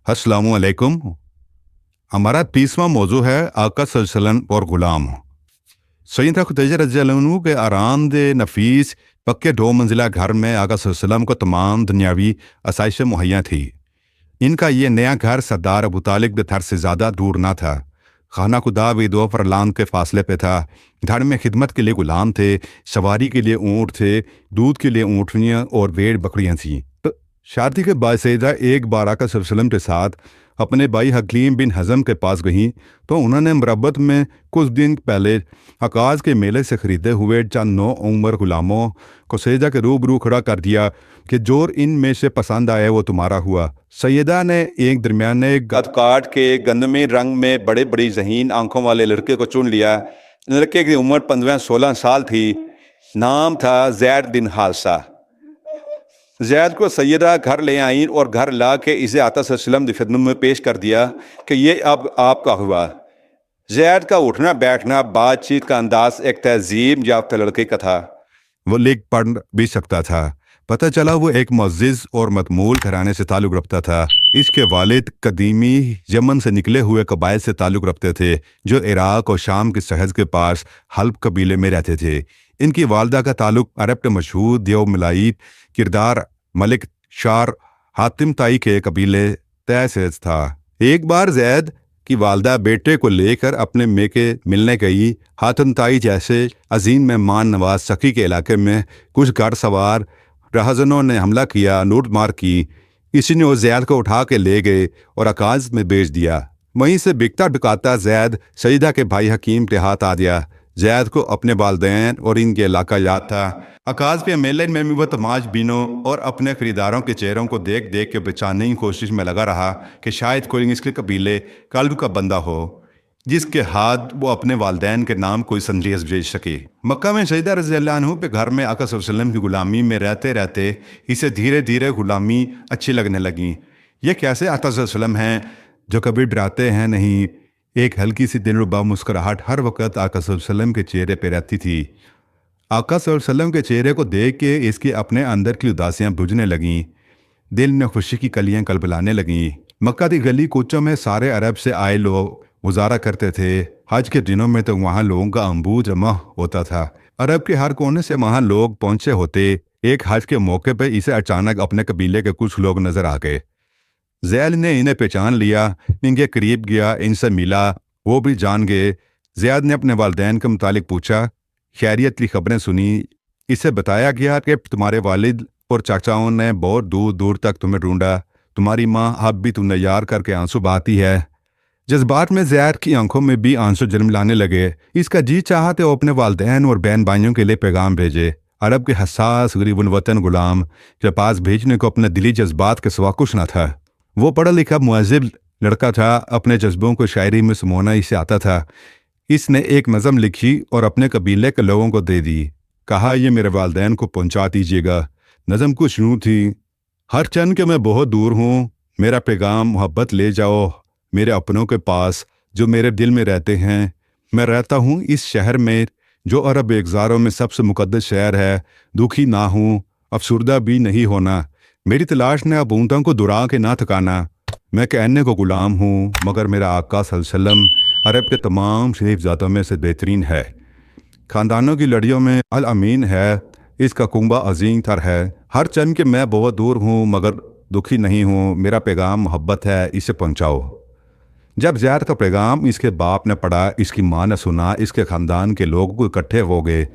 अस्सलाम वालेकुम। हमारा 30वां मौजू है आका सल्लल्लाहु और गुलाम। सैयदना खुदैजा रज़ियल्लाहु अन्हु के आरामदे नफीस पक्के 2 मंजिला घर में आका सल्लल्लाहु को तमाम दुनियावी आसाइशें मुहैया थी। इनका ये नया घर सरदार अबू तालिब के घर से ज़्यादा दूर ना था। खाना खुदा भी 2 फरलांग के फासले पे था। घर में खिदमत के लिए गुलाम थे, सवारी के लिए ऊँट थे, दूध के लिए ऊँटनियाँ और भेड़ बकरियाँ थीं। शादी के बाद सैयदा एक बार आका सल्लल्लाहु अलैहि वसल्लम के साथ अपने भाई हकीम बिन हज़म के पास गईं तो उन्होंने मुरब्बत में कुछ दिन पहले अकाज के मेले से ख़रीदे हुए चंद 9 उम्र गुलामों को सैयदा के रूबरू खड़ा कर दिया कि जो इन में से पसंद आए वो तुम्हारा हुआ। सैयदा ने एक दरमियाने गद काट के गंदमी रंग में बड़े बड़ी ज़हीन आंखों वाले लड़के को चुन लिया। लड़के की उम्र 15-16 साल थी। नाम था ज़ैद बिन हारिसा। ज़ैद को सैयदा घर ले आईं और घर ला के इसे आका सल्लल्लाहु अलैहि वसल्लम की खिदमत में पेश कर दिया कि ये अब आपका हुआ। ज़ैद का उठना बैठना बातचीत का अंदाज एक तहजीब याफ्ता लड़के का था। वो लिख पढ़ भी सकता था। पता चला वो एक मुअज़्ज़िज़ और मतमूल घराने से ताल्लुक़ रखता था। इसके वालिद कदीमी यमन से निकले हुए कबाइल से ताल्लुक़ रखते थे जो इराक़ और शाम के सहज के पास हल्ब कबीले में रहते थे। इनकी वालदा का ताल्लुक़ अरब के मशहूर देव मलाइक किरदार मलिक शार हातिम ताई के कबीले तय से था। एक बार ज़ैद की वालदा बेटे को लेकर अपने मेके मिलने गई। हातिम ताई जैसे अजीम मेहमान नवाज सखी के इलाके में कुछ घर सवार रहजनों ने हमला किया, लूट मार की। किसी ने ज़ैद को उठा के ले गए और अकाज में बेच दिया। वहीं से बिकता बिकाता ज़ैद सईदा के भाई हकीम के हाथ आ गया। ज़ैद को अपने वालदैन और इनके इलाका याद था। अकाज के मेले में भी वह तमाश बीनों और अपने खरीदारों के चेहरों को देख देख के बचाने की कोशिश में लगा रहा कि शायद कोई इसके कबीले कल्ब का बंदा हो जिसके हाथ वो अपने वालदैन के नाम कोई संदेश भेज सके। मक्का में सैयदा रज़ियल्लाहु अन्हु के घर में आका सल्लल्लाहु अलैहि वसल्लम की गुलामी में रहते रहते इसे धीरे धीरे गुलामी अच्छी लगने लगी। ये कैसे आका सल्लल्लाहु अलैहि वसल्लम हैं जो कभी डराते हैं नहीं। एक हल्की सी दिलरुबा मुस्कुराहट हर वक्त आका सल्लल्लाहु अलैहि वसल्लम के चेहरे पर रहती थी। आका सल्लल्लाहु अलैहि वसल्लम के चेहरे को देख के इसके अपने अंदर की उदासियां बुझने लगीं। दिल में खुशी की कलियां कलबलाने लगीं। मक्का की गली कूचों में सारे अरब से आए लोग गुजारा करते थे। हज के दिनों में तो वहाँ लोगों का अंबू जमा होता था। अरब के हर कोने से वहाँ लोग पहुँचे होते। एक हज के मौके पर इसे अचानक अपने कबीले के कुछ लोग नजर आ गए। ज़ैद ने इन्हें पहचान लिया, इनके करीब गया, इनसे मिला, वो भी जान गए। ज़ैद ने अपने वालिदैन के मुतालिक पूछा, खैरियत की खबरें सुनी। इसे बताया गया कि तुम्हारे वालिद और चाचाओं ने बहुत दूर दूर तक तुम्हें ढूंढा। तुम्हारी माँ अब भी तुम्हें याद करके आंसू बहाती है। जज्बात में ज़ैद की आंखों में भी आंसू जन्म लाने लगे। इसका जी चाहा तो अपने वालिदैन और बहन भाइयों के लिए पैगाम भेजे। अरब के हसास गरीब वतन गुलाम के पास भेजने को अपने दिली जज्बात के सिवा कुछ न था। वो पढ़ा लिखा मुअज़्ज़िब लड़का था। अपने जज्बों को शायरी में समोना इसे आता था। इसने एक नज़म लिखी और अपने कबीले के लोगों को दे दी। कहा, ये मेरे वालिदैन को पहुंचा दीजिएगा। नज़म कुछ यूँ थी, हर चंद के मैं बहुत दूर हूँ, मेरा पैगाम मोहब्बत ले जाओ मेरे अपनों के पास जो मेरे दिल में रहते हैं। मैं रहता हूँ इस शहर में जो अरब एग्जारों में सबसे मुकद्दस शहर है। दुखी ना हूँ, अफसुर्दा भी नहीं होना। मेरी तलाश ने अब ऊँटों को दुरा के ना थकाना। मैं कहने को गुलाम हूँ मगर मेरा आका सल्लल्लाहु अलैहि वसल्लम अरब के तमाम शरीफ ज़ातों में से बेहतरीन है। ख़ानदानों की लड़ियों में अल अमीन है। इसका कुंबा अजीम तर है। हर चंद के मैं बहुत दूर हूँ मगर दुखी नहीं हूँ। मेरा पैगाम मोहब्बत है, इसे पहुँचाओ। जब ज़ैद का पैगाम इसके बाप ने पढ़ा, इसकी माँ ने सुना, इसके ख़ानदान के लोग इकट्ठे हो गए।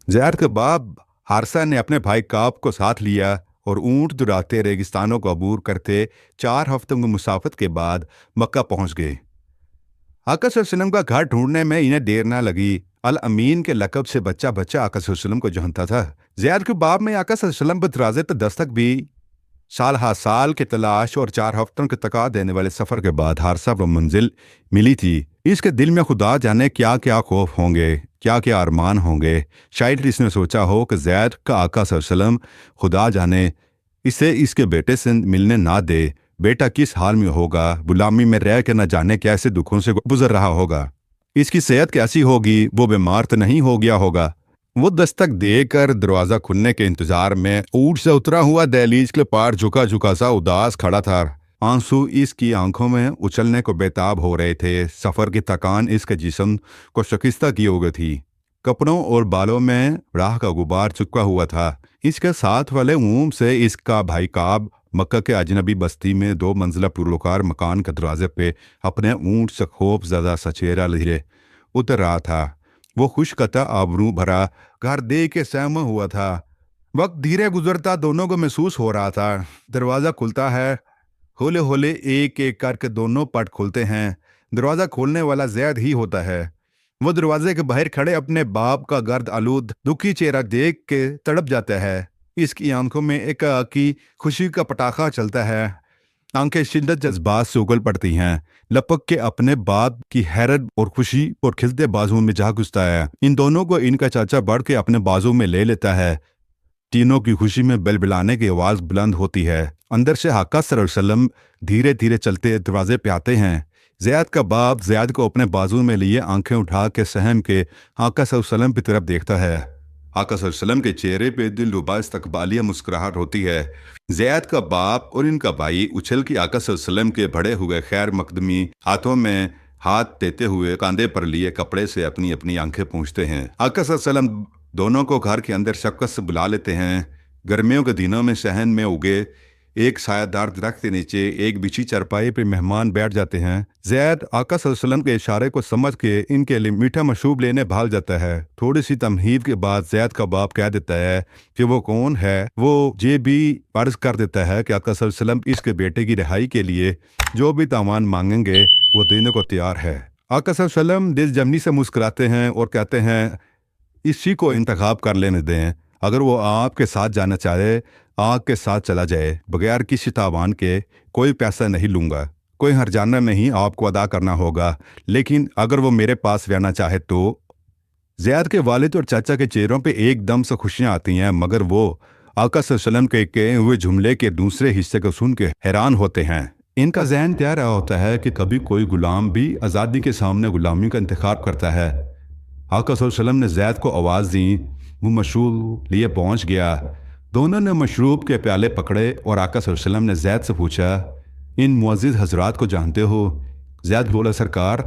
ज़ैद के बाप हारिसा ने अपने भाई काब को साथ लिया और ऊँट दुराते रेगिस्तानों को अबूर करते 4 हफ्तों की मुसाफत के बाद मक्का पहुँच गए। आका सल्लल्लाहु अलैहि वसल्लम का घर ढूंढने में इन्हें देर ना लगी। अल अमीन के लक़ब से बच्चा बच्चा आका सल्लल्लाहु अलैहि वसल्लम को जानता था। ज़ैद के बाप में आका सल्लल्लाहु अलैहि वसल्लम पर दराज़े तो दस्तक भी। साल हा साल के तलाश और 4 हफ्तों के तका देने वाले सफ़र के बाद हारिसा वो मंजिल मिली थी। इसके दिल में खुदा जाने क्या क्या खौफ होंगे, क्या क्या अरमान होंगे। शायद इसने सोचा हो कि ज़ैद का आका सल्लल्लाहु अलैहि वसल्लम खुदा जाने इसे इसके बेटे से मिलने ना दे। बेटा किस हाल में होगा, गुलामी में रह के न जाने कैसे दुखों से गुजर रहा होगा। इसकी सेहत कैसी होगी, वो बीमार तो नहीं हो गया होगा। वो दस्तक देकर दरवाज़ा खुलने के इंतजार में ऊँट से उतरा हुआ दहलीज के पार झुका झुका सा उदास खड़ा था। आंसू इसकी आंखों में उछलने को बेताब हो रहे थे। सफ़र की थकान इसके जिस्म को शिकस्त की हो गई थी। कपड़ों और बालों में राह का गुबार चिपका हुआ था। इसके साथ वाले ऊम से इसका भाई काब मक्का के अजनबी बस्ती में 2 मंजिला पुरवकार मकान के दरवाजे पे अपने ऊँट से खौफ ज़्यादा सचेरा धीरे उतर रहा था। वो खुशकता आबरू भरा घर देख के सहमा हुआ था। वक्त धीरे गुजरता दोनों को महसूस हो रहा था। दरवाज़ा खुलता है, होले होले एक एक करके दोनों पट खुलते हैं। दरवाज़ा खोलने वाला जैद ही होता है। वो दरवाजे के बाहर खड़े अपने बाप का गर्द आलूद दुखी चेहरा देख के तड़प जाता है। इसकी आंखों में एक की खुशी का पटाखा चलता है। आंखें शिद्दत जज्बात से उगल पड़ती हैं। लपक के अपने बाप की हैरत और खुशी और खिलते बाजुओं में जा घुसता है। इन दोनों को इनका चाचा बढ़ के अपने बाजू में ले लेता है। तीनों की खुशी में बिलबिलाने की आवाज़ बुलंद होती है। अंदर से आका सल्लल्लाहु अलैहि वसल्लम धीरे धीरे चलते दरवाजे पे आते हैं। ज़ैद का बाप ज़ैद को अपने बाजू में लिए आंखें उठा के सहम के आका सल्लल्लाहु अलैहि वसल्लम की तरफ देखता है। आका सल्लल्लाहु अलैहि वसल्लम के चेहरे पे दिलरुबा इस्तकबालिया मुस्कुराहट होती है। ज़ैद का बाप और इनका भाई उछल के आका सल्लल्लाहु अलैहि वसल्लम के बड़े हुए खैर मकदमी हाथों में हाथ देते हुए कांधे पर लिए कपड़े से अपनी अपनी आंखें पूंछते हैं। आका सल्लल्लाहु अलैहि वसल्लम दोनों को घर के अंदर शफ़क़त से बुला लेते हैं। गर्मियों के दिनों में शहन में उगे एक सायादार दरख्त के नीचे एक बिछी चरपाई पे मेहमान बैठ जाते हैं। ज़ैद आका सल्लल्लाहु अलैहि वसल्लम के इशारे को समझ के इनके लिए मीठा मशरूब लेने भाग जाता है। थोड़ी सी तमहीद के बाद ज़ैद का बाप कह देता है कि वो कौन है। वो ये भी अर्ज कर देता है कि आका सल्लल्लाहु अलैहि वसल्लम इसके बेटे की रिहाई के लिए जो भी तावान मांगेंगे वो देने को तैयार है। आका सल्लल्लाहु अलैहि वसल्लम दिल जमनी से मुस्कुराते हैं और कहते हैं इसी को इंतखाब कर लेने दें। अगर वो आपके साथ जाना चाहे आग के साथ चला जाए, बगैर किसी तावान के। कोई पैसा नहीं लूँगा, कोई हर्जाना नहीं आपको अदा करना होगा, लेकिन अगर वो मेरे पास रहना चाहे तो। ज़ैद के वालिद और चाचा के चेहरों पे एकदम से खुशियाँ आती हैं, मगर वो आका सल्लल्लाहु अलैहि वसल्लम के कहे हुए जुमले के दूसरे हिस्से को सुन के हैरान होते हैं। इनका जहन तैयार रहा होता है कि कभी कोई गुलाम भी आज़ादी के सामने गुलामी का इंतखाब करता है। आका सल्लल्लाहु अलैहि वसल्लम ने ज़ैद को आवाज़ दी। वो मशरूब लिए पहुँच गया। दोनों ने मशरूब के प्याले पकड़े और आका सल्लल्लाहु अलैहि वसल्लम ने ज़ैद से पूछा, इन मुअज़्ज़िज़ हज़रात को जानते हो? ज़ैद बोला, सरकार,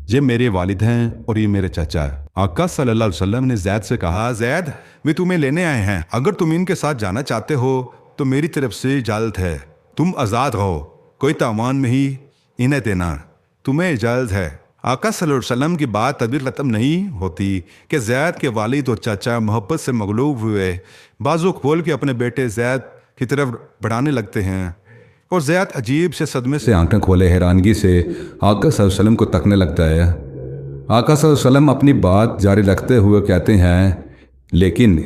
ये मेरे वालिद हैं और ये मेरे चाचा। आका सल्लल्लाहु अलैहि वसल्लम ने ज़ैद से कहा, ज़ैद, वे तुम्हें लेने आए हैं। अगर तुम इनके साथ जाना चाहते हो तो मेरी तरफ से इजाज़त है। तुम आज़ाद हो, कोई तावान नहीं इन्हें देना, तुम्हें इजाज़त है। आका सल्लल्लाहु अलैहि वसल्लम की बात अभी ख़त्म नहीं होती कि ज़ैद के वालिद और चाचा मोहब्बत से मगलूब हुए बाजू खोल के अपने बेटे ज़ैद की तरफ बढ़ाने लगते हैं और ज़ैद अजीब से सदमे से आंखें खोले हैरानगी से आका सल्लल्लाहु अलैहि वसल्लम को तकने लगता है। आका सल्लल्लाहु अलैहि वसल्लम अपनी बात जारी रखते हुए कहते हैं, लेकिन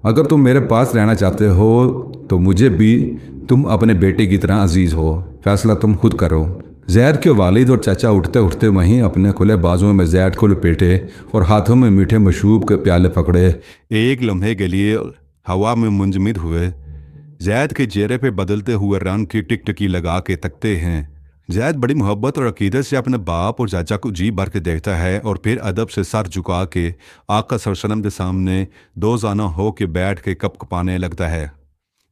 अगर तुम मेरे पास रहना चाहते हो तो मुझे भी तुम अपने बेटे की तरह अजीज़ हो। फैसला तुम खुद करो। ज़ैद के वालिद और चाचा उठते उठते वहीं अपने खुले बाजुओं में ज़ैद को लपेटे और हाथों में मीठे मशरूब के प्याले पकड़े एक लम्हे के लिए हवा में मुंजमद हुए। ज़ैद के चेहरे पे बदलते हुए रंग की टिकटकी लगा के तकते हैं। ज़ैद बड़ी मोहब्बत और अकीदत से अपने बाप और चाचा को जी भर के देखता है और फिर अदब से सर झुका के आका सल्लल्लाहु अलैहि वसल्लम के सामने दो जाना हो के बैठ के कपकपाने लगता है।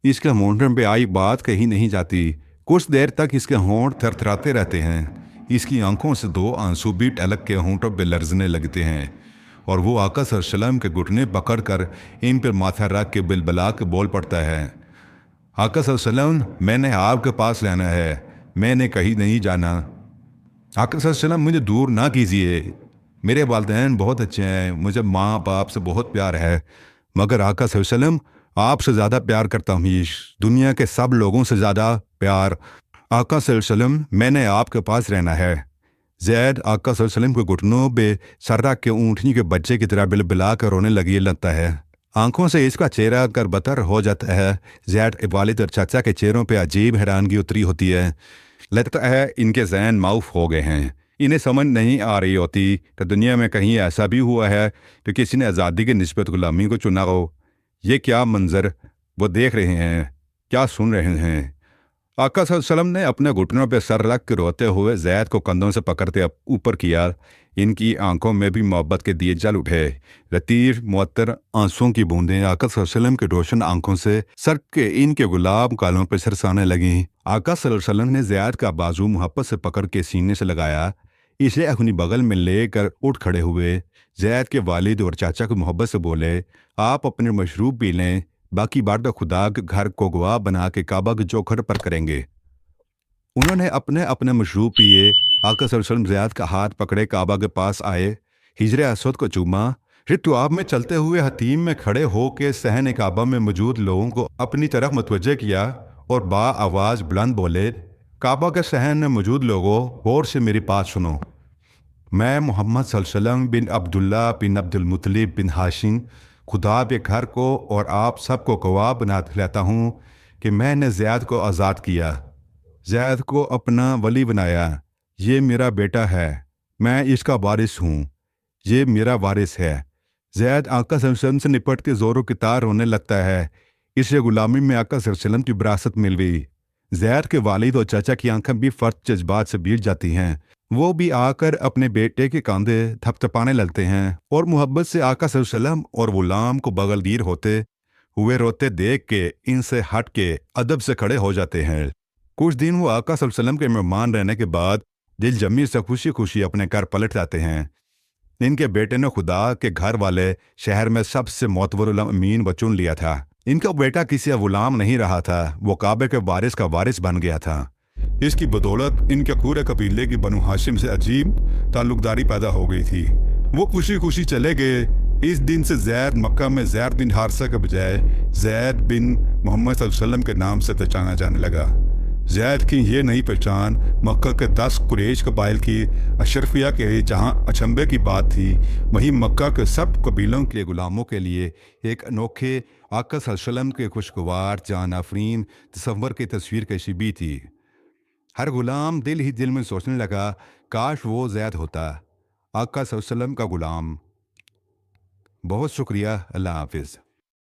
इसके होंठों पे आई बात कही नहीं जाती। कुछ देर तक इसके होंठ थरथराते रहते हैं। इसकी आंखों से 2 आंसू भी टलक के होंठों पे लर्जने लगते हैं और वो आका सल्लल्लाहु अलैहि वसल्लम के घुटने पकड़ कर इन पर माथा रख के बिलबला के बोल पड़ता है, आका सल्लल्लाहु अलैहि वसल्लम, मैंने आपके पास रहना है, मैंने कहीं नहीं जाना। आका सल्लल्लाहु अलैहि वसल्लम, मुझे दूर ना कीजिए। मेरे वालिदैन बहुत अच्छे हैं, मुझे माँ बाप से बहुत प्यार है, मगर आका सल्लल्लाहु अलैहि वसल्लम, आपसे ज़्यादा प्यार करता हूँ। दुनिया के सब लोगों से ज़्यादा प्यार। आका सल्लल्लाहु अलैहि वसल्लम, मैंने आपके पास रहना है। ज़ैद आका सल्लल्लाहु अलैहि वसल्लम के घुटनों पे सर रख के ऊँटनी के बच्चे की तरह बिलबिला कर रोने लगी लगता है। आंखों से इसका चेहरा कर बतर हो जाता है। ज़ैद वालिद और चाचा के चेहरों पे अजीब हैरानगी उतरी होती है। लगता है इनके ज़हन माऊफ हो गए हैं। इन्हें समझ नहीं आ रही होती कि दुनिया में कहीं ऐसा भी हुआ है कि किसी ने आज़ादी की निस्बत गुलामी को चुना हो। ये क्या मंजर वो देख रहे हैं, क्या सुन रहे हैं। आका सल्लल्लाहु अलैहि वसल्लम ने अपने घुटनों पर सर रख के रोते हुए जैद को कंधों से पकड़ते ऊपर किया। इनकी आंखों में भी मोहब्बत के दिए जल उठे। लतीफ़ मुअत्तर आंसुओं की बूंदें आका सल्लल्लाहु अलैहि वसल्लम के रोशन आंखों से सर के इनके गुलाब गालों पर सरसाने लगीं। आका सल्लल्लाहु अलैहि वसल्लम ने जैद का बाजू मोहब्बत से पकड़ के सीने से लगाया, इसे अपनी बगल में लेकर उठ खड़े हुए। जैद के वालिद और चाचा को मोहब्बत से बोले, आप अपने मशरूब पी लें, बाकी बात तो खुदा के घर को गवाह बना के काबा के चौखट पर करेंगे। उन्होंने अपने अपने मशरूब पिए। आका सल्लल्लाहु अलैहि वसल्लम ज़ियाद का हाथ पकड़े काबा के पास आए, हिजरे अस्वद को चूमा। फिर तुआब में चलते हुए हतीम में खड़े होकर सहन काबा में मौजूद लोगों को अपनी तरफ मुतवज्जे किया और बा आवाज़ बुलंद बोले, काबा के सहन में मौजूद लोगों, गौर से मेरी बात सुनो। मैं मोहम्मद सल्लल्लाहु अलैहि वसल्लम बिन अब्दुल्ला बिन अब्दुल मुत्तलिब बिन हाशिम खुदा के घर को और आप सबको गवाह बना दिलाता हूँ कि मैंने ज़ैद को आज़ाद किया, ज़ैद को अपना वली बनाया। ये मेरा बेटा है, मैं इसका वारिस हूँ, ये मेरा वारिस है। ज़ैद आका सल्लल्लाहु अलैहि वसल्लम से निपट के ज़ोरों की तार रोने लगता है। इसे गुलामी में आका सल्लल्लाहु अलैहि वसल्लम की विरासत मिल गई। ज़ैद के वालिद और चाचा की आंखें भी फर्ज जज्बात से भीग जाती हैं। वो भी आकर अपने बेटे के कंधे थपथपाने लगते हैं और मोहब्बत से आका सल्लल्लाहु अलैहि वसल्लम और गुलाम को बगलगीर होते हुए रोते देख के इनसे हट के अदब से खड़े हो जाते हैं। कुछ दिन वो आका सल्लल्लाहु अलैहि वसल्लम के मेहमान रहने के बाद दिल जमी से खुशी खुशी अपने घर पलट जाते हैं। इनके बेटे ने खुदा के घर वाले शहर में सबसे मोतबर अमीन व चुन लिया था। इनका बेटा किसी गुलाम नहीं रहा था, वो काबे के वारिस का वारिस बन गया था। इसकी बदौलत इनके पूरे कबीले की बनु हाशिम से अजीब ताल्लुकदारी पैदा हो गई थी। वो खुशी खुशी चले गए। इस दिन से ज़ैद मक्का में ज़ैद बिन हारिसा के बजाय ज़ैद बिन मोहम्मद सल्लल्लाहु अलैहि वसल्लम के नाम से पहचाना जाने लगा। ज़ैद की ये नई पहचान मक्का के 10 कुरैश कबाइल की अशरफिया के जहाँ अचंभे की बात थी, वहीं मक्का के सब कबीलों के गुलामों के लिए एक अनोखे आका सल्लल्लाहु अलैहि वसल्लम के खुशगवार जान आफरीन तस्वर की तस्वीर कशी भी थी। हर गुलाम दिल ही दिल में सोचने लगा, काश वो ज़ैद होता, आका सल्लल्लाहु अलैहि वसल्लम का गुलाम। बहुत शुक्रिया। अल्लाह हाफिज़।